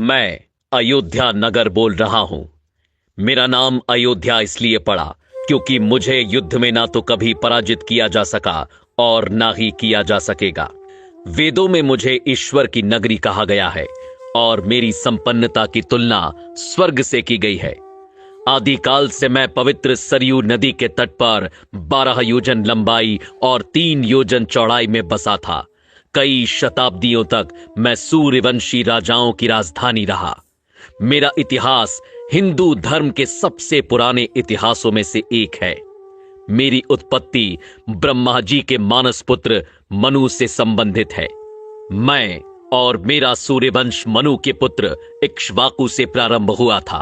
मैं अयोध्या नगर बोल रहा हूं। मेरा नाम अयोध्या इसलिए पड़ा क्योंकि मुझे युद्ध में ना तो कभी पराजित किया जा सका और ना ही किया जा सकेगा। वेदों में मुझे ईश्वर की नगरी कहा गया है और मेरी संपन्नता की तुलना स्वर्ग से की गई है। आदिकाल से मैं पवित्र सरयू नदी के तट पर 12 योजन लंबाई और 3 योजन चौड़ाई में बसा था। कई शताब्दियों तक मैं सूर्यवंशी राजाओं की राजधानी रहा। मेरा इतिहास हिंदू धर्म के सबसे पुराने इतिहासों में से एक है। मेरी उत्पत्ति ब्रह्मा जी के मानस पुत्र मनु से संबंधित है। मैं और मेरा सूर्यवंश मनु के पुत्र इक्ष्वाकु से प्रारंभ हुआ था।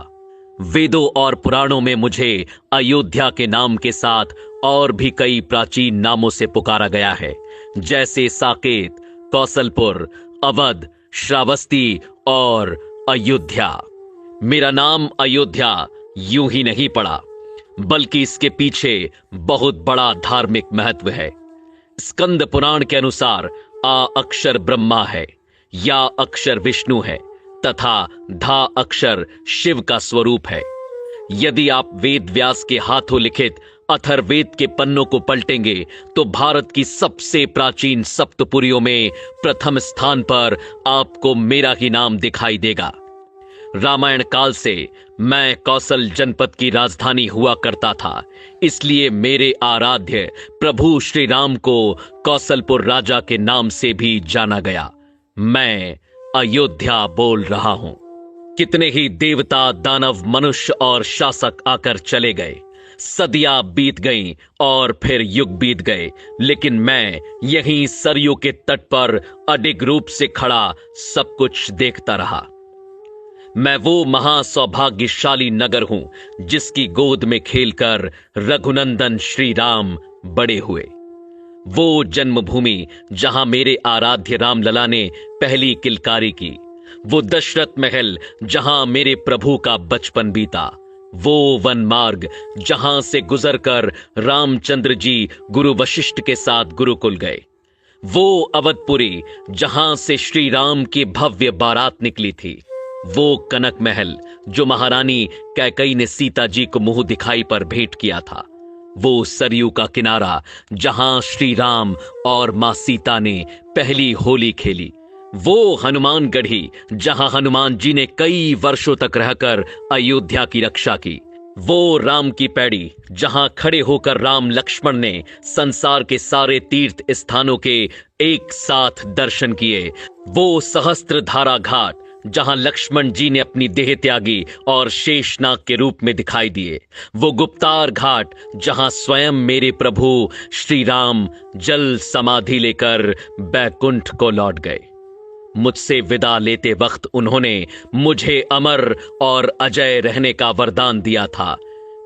वेदों और पुराणों में मुझे अयोध्या के नाम के साथ और भी कई प्राचीन नामों से पुकारा गया है, जैसे साकेत, कौशलपुर, अवध, श्रावस्ती और अयोध्या। मेरा नाम अयोध्या यूं ही नहीं पड़ा, बल्कि इसके पीछे बहुत बड़ा धार्मिक महत्व है। स्कंद पुराण के अनुसार आ अक्षर ब्रह्मा है, या अक्षर विष्णु है तथा धा अक्षर शिव का स्वरूप है। यदि आप वेद व्यास के हाथों लिखित अथर्ववेद के पन्नों को पलटेंगे तो भारत की सबसे प्राचीन सप्तपुरियों में प्रथम स्थान पर आपको मेरा ही नाम दिखाई देगा। रामायण काल से मैं कौशल जनपद की राजधानी हुआ करता था, इसलिए मेरे आराध्य प्रभु श्री राम को कौशलपुर राजा के नाम से भी जाना गया। मैं अयोध्या बोल रहा हूं। कितने ही देवता, दानव, मनुष्य और शासक आकर चले गए, सदियां बीत गईं और फिर युग बीत गए, लेकिन मैं यहीं सरयू के तट पर अडिग रूप से खड़ा सब कुछ देखता रहा। मैं वो महासौभाग्यशाली नगर हूं जिसकी गोद में खेलकर रघुनंदन श्री राम बड़े हुए। वो जन्मभूमि जहां मेरे आराध्य रामलला ने पहली किलकारी की, वो दशरथ महल जहां मेरे प्रभु का बचपन बीता, वो वन मार्ग जहां से गुजरकर रामचंद्र जी गुरु वशिष्ठ के साथ गुरुकुल गए, वो अवधपुरी जहां से श्री राम की भव्य बारात निकली थी, वो कनक महल जो महारानी कैकई ने सीता जी को मुंह दिखाई पर भेंट किया था, वो सरयू का किनारा जहां श्री राम और मां सीता ने पहली होली खेली, वो हनुमान गढ़ी जहां हनुमान जी ने कई वर्षों तक रहकर अयोध्या की रक्षा की, वो राम की पैड़ी जहां खड़े होकर राम लक्ष्मण ने संसार के सारे तीर्थ स्थानों के एक साथ दर्शन किए, वो सहस्त्रधारा घाट जहां लक्ष्मण जी ने अपनी देह त्यागी और शेषनाग के रूप में दिखाई दिए, वो गुप्तार घाट जहां स्वयं मेरे प्रभु श्री राम जल समाधि लेकर बैकुंठ को लौट गए। मुझसे विदा लेते वक्त उन्होंने मुझे अमर और अजय रहने का वरदान दिया था।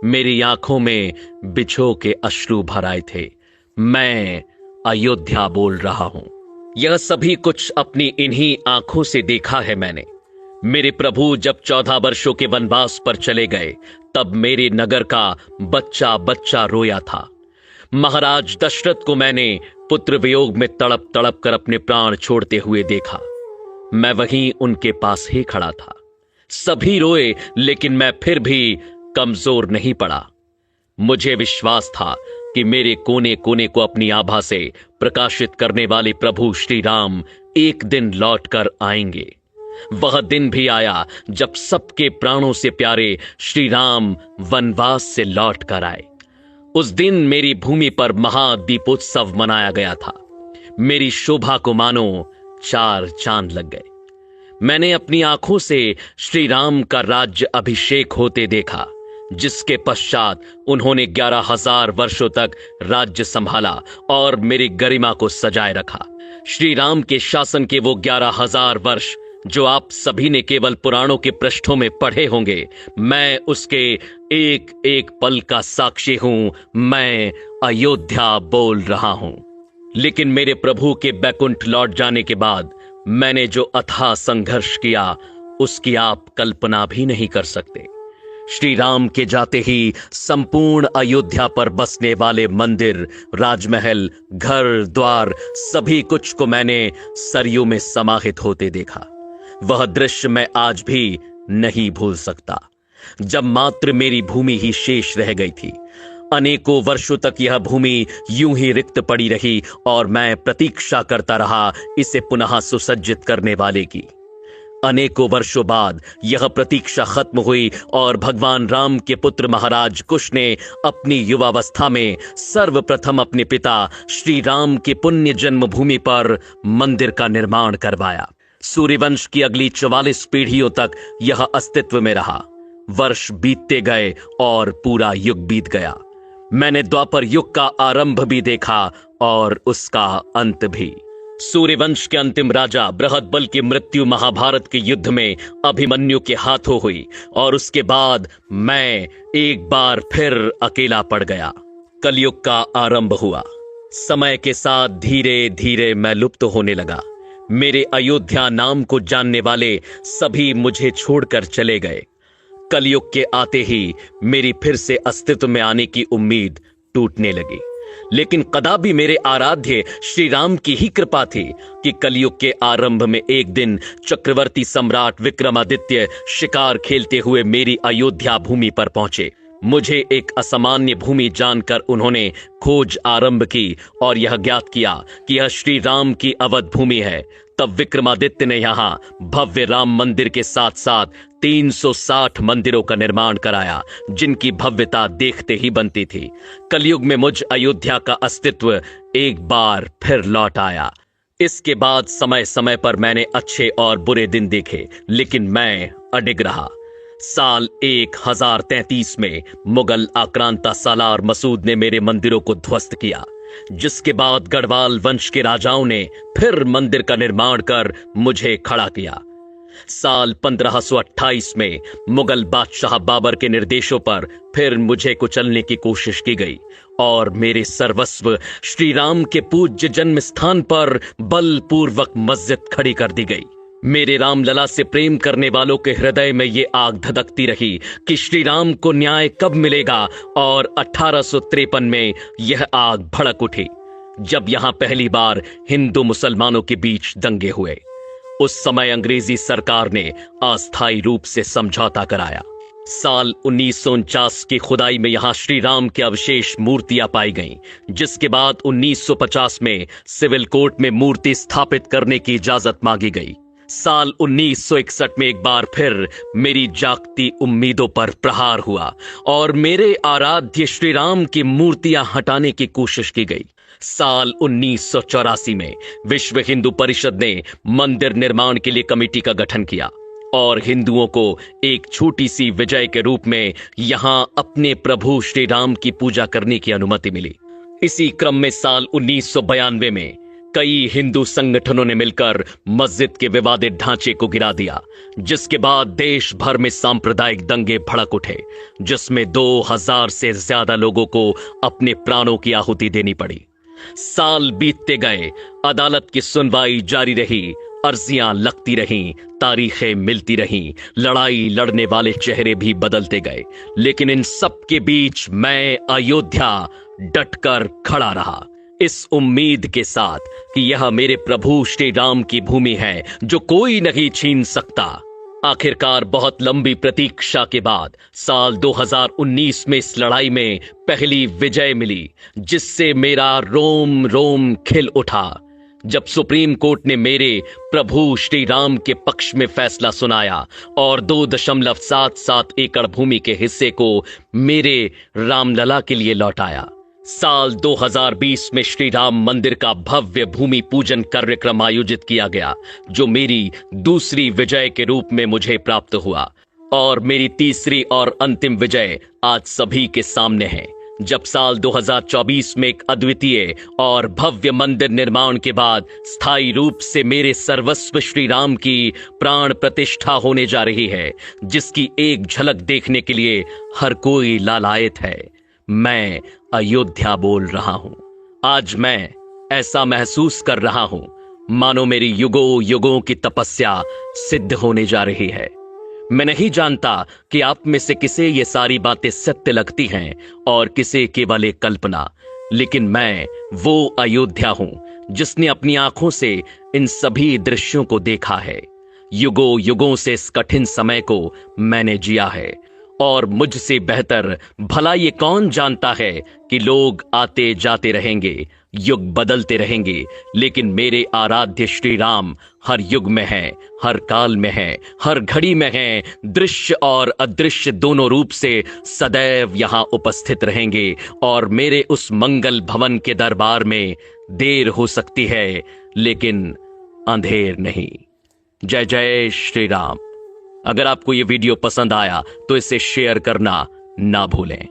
मेरी आंखों में बिछो के अश्रु भर आए थे। मैं अयोध्या बोल रहा हूं। यह सभी कुछ अपनी इन्हीं आंखों से देखा है मैंने। मेरे प्रभु जब 14 वर्षों के वनवास पर चले गए, तब मेरे नगर का बच्चा बच्चा रोया था। महाराज दशरथ को मैंने पुत्र वियोग में तड़प तड़प कर अपने प्राण छोड़ते हुए देखा। मैं वहीं उनके पास ही खड़ा था। सभी रोए, लेकिन मैं फिर भी कमजोर नहीं पड़ा। मुझे विश्वास था कि मेरे कोने कोने को अपनी आभा से प्रकाशित करने वाले प्रभु श्री राम एक दिन लौट कर आएंगे। वह दिन भी आया जब सबके प्राणों से प्यारे श्री राम वनवास से लौट कर आए। उस दिन मेरी भूमि पर महादीपोत्सव मनाया गया था। मेरी शोभा को मानो 4 चांद लग गए। मैंने अपनी आंखों से श्री राम का राज्य अभिषेक होते देखा, जिसके पश्चात उन्होंने 11,000 वर्षों तक राज्य संभाला और मेरी गरिमा को सजाए रखा। श्री राम के शासन के वो 11,000 वर्ष जो आप सभी ने केवल पुराणों के पृष्ठों में पढ़े होंगे, मैं उसके एक एक पल का साक्षी हूं। मैं अयोध्या बोल रहा हूं। लेकिन मेरे प्रभु के बैकुंठ लौट जाने के बाद मैंने जो अथाह संघर्ष किया, उसकी आप कल्पना भी नहीं कर सकते। श्री राम के जाते ही संपूर्ण अयोध्या पर बसने वाले मंदिर, राजमहल, घर द्वार, सभी कुछ को मैंने सरयू में समाहित होते देखा। वह दृश्य मैं आज भी नहीं भूल सकता, जब मात्र मेरी भूमि ही शेष रह गई थी। अनेकों वर्षों तक यह भूमि यूं ही रिक्त पड़ी रही और मैं प्रतीक्षा करता रहा इसे पुनः सुसज्जित करने वाले की। अनेकों वर्षों बाद यह प्रतीक्षा खत्म हुई और भगवान राम के पुत्र महाराज कुश ने अपनी युवावस्था में सर्वप्रथम अपने पिता श्री राम की पुण्य जन्मभूमि पर मंदिर का निर्माण करवाया। सूर्यवंश की अगली 44 पीढ़ियों तक यह अस्तित्व में रहा। वर्ष बीतते गए और पूरा युग बीत गया। मैंने द्वापर युग का आरंभ भी देखा और उसका अंत भी। सूर्यवंश के अंतिम राजा बृहदबल की मृत्यु महाभारत के युद्ध में अभिमन्यु के हाथों हुई और उसके बाद मैं एक बार फिर अकेला पड़ गया। कलयुग का आरंभ हुआ। समय के साथ धीरे धीरे मैं लुप्त होने लगा। मेरे अयोध्या नाम को जानने वाले सभी मुझे छोड़कर चले गए। कलयुग के आते ही मेरी फिर से अस्तित्व में आने की उम्मीद टूटने लगी। लेकिन कदापि मेरे आराध्य श्री राम की ही कृपा थी कि कलयुग के आरंभ में एक दिन चक्रवर्ती सम्राट विक्रमादित्य शिकार खेलते हुए मेरी अयोध्या भूमि पर पहुंचे। मुझे एक असामान्य भूमि जानकर उन्होंने खोज आरंभ की और यह ज्ञात किया कि यह श्री राम की अवध भूमि है। तब विक्रमादित्य ने यहाँ भव्य राम मंदिर के साथ साथ 360 मंदिरों का निर्माण कराया, जिनकी भव्यता देखते ही बनती थी। कलयुग में मुझ अयोध्या का अस्तित्व एक बार फिर लौट आया। इसके बाद समय समय पर मैंने अच्छे और बुरे दिन देखे, लेकिन मैं अडिग रहा। साल 1033 में मुगल आक्रांता सालार मसूद ने मेरे मंदिरों को ध्वस्त किया, जिसके बाद गढ़वाल वंश के राजाओं ने फिर मंदिर का निर्माण कर मुझे खड़ा किया। साल 1528 में मुगल बादशाह बाबर के निर्देशों पर फिर मुझे कुचलने की कोशिश की गई और मेरे सर्वस्व श्री राम के पूज्य जन्म स्थान पर बलपूर्वक मस्जिद खड़ी कर दी गई। मेरे रामलला से प्रेम करने वालों के हृदय में ये आग धधकती रही कि श्री राम को न्याय कब मिलेगा, और 1853 में यह आग भड़क उठी जब यहां पहली बार हिंदू मुसलमानों के बीच दंगे हुए। उस समय अंग्रेजी सरकार ने अस्थायी रूप से समझौता कराया। साल 1949 की खुदाई में यहां श्री राम के अवशेष मूर्तियां पाई गईं, जिसके बाद 1950 में सिविल कोर्ट में मूर्ति स्थापित करने की इजाजत मांगी गई। साल 1961 में एक बार फिर मेरी जागती उम्मीदों पर प्रहार हुआ और मेरे आराध्य श्री राम की मूर्तियां हटाने की कोशिश की गई। साल 1984 में विश्व हिंदू परिषद ने मंदिर निर्माण के लिए कमेटी का गठन किया और हिंदुओं को एक छोटी सी विजय के रूप में यहां अपने प्रभु श्री राम की पूजा करने की अनुमति मिली। इसी क्रम में साल 1992 में कई हिंदू संगठनों ने मिलकर मस्जिद के विवादित ढांचे को गिरा दिया, जिसके बाद देश भर में सांप्रदायिक दंगे भड़क उठे, जिसमें 2000 से ज्यादा लोगों को अपने प्राणों की आहुति देनी पड़ी। साल बीतते गए, अदालत की सुनवाई जारी रही, अर्जियां लगती रहीं, तारीखें मिलती रहीं, लड़ाई लड़ने वाले चेहरे भी बदलते गए, लेकिन इन सब के बीच मैं अयोध्या डटकर खड़ा रहा, इस उम्मीद के साथ कि यह मेरे प्रभु श्री राम की भूमि है जो कोई नहीं छीन सकता। आखिरकार बहुत लंबी प्रतीक्षा के बाद साल 2019 में इस लड़ाई में पहली विजय मिली, जिससे मेरा रोम रोम खिल उठा जब सुप्रीम कोर्ट ने मेरे प्रभु श्री राम के पक्ष में फैसला सुनाया और 2.77 एकड़ भूमि के हिस्से को मेरे रामलला के लिए लौटाया। साल 2020 में श्री राम मंदिर का भव्य भूमि पूजन कार्यक्रम आयोजित किया गया, जो मेरी दूसरी विजय के रूप में मुझे प्राप्त हुआ, और मेरी तीसरी और अंतिम विजय आज सभी के सामने है, जब साल 2024 में एक अद्वितीय और भव्य मंदिर निर्माण के बाद स्थायी रूप से मेरे सर्वस्व श्री राम की प्राण प्रतिष्ठा होने जा रही है, जिसकी एक झलक देखने के लिए हर कोई लालायत है। मैं अयोध्या बोल रहा हूं। आज मैं ऐसा महसूस कर रहा हूं मानो मेरी युगों युगों की तपस्या सिद्ध होने जा रही है। मैं नहीं जानता कि आप में से किसे ये सारी बातें सत्य लगती हैं और किसे केवल एक कल्पना, लेकिन मैं वो अयोध्या हूं जिसने अपनी आंखों से इन सभी दृश्यों को देखा है। युगों युगों से इस कठिन समय को मैंने जिया है, और मुझसे बेहतर भला ये कौन जानता है कि लोग आते जाते रहेंगे, युग बदलते रहेंगे, लेकिन मेरे आराध्य श्री राम हर युग में है, हर काल में है, हर घड़ी में है, दृश्य और अदृश्य दोनों रूप से सदैव यहां उपस्थित रहेंगे। और मेरे उस मंगल भवन के दरबार में देर हो सकती है, लेकिन अंधेर नहीं। जय जय श्री राम। अगर आपको यह वीडियो पसंद आया तो इसे शेयर करना ना भूलें।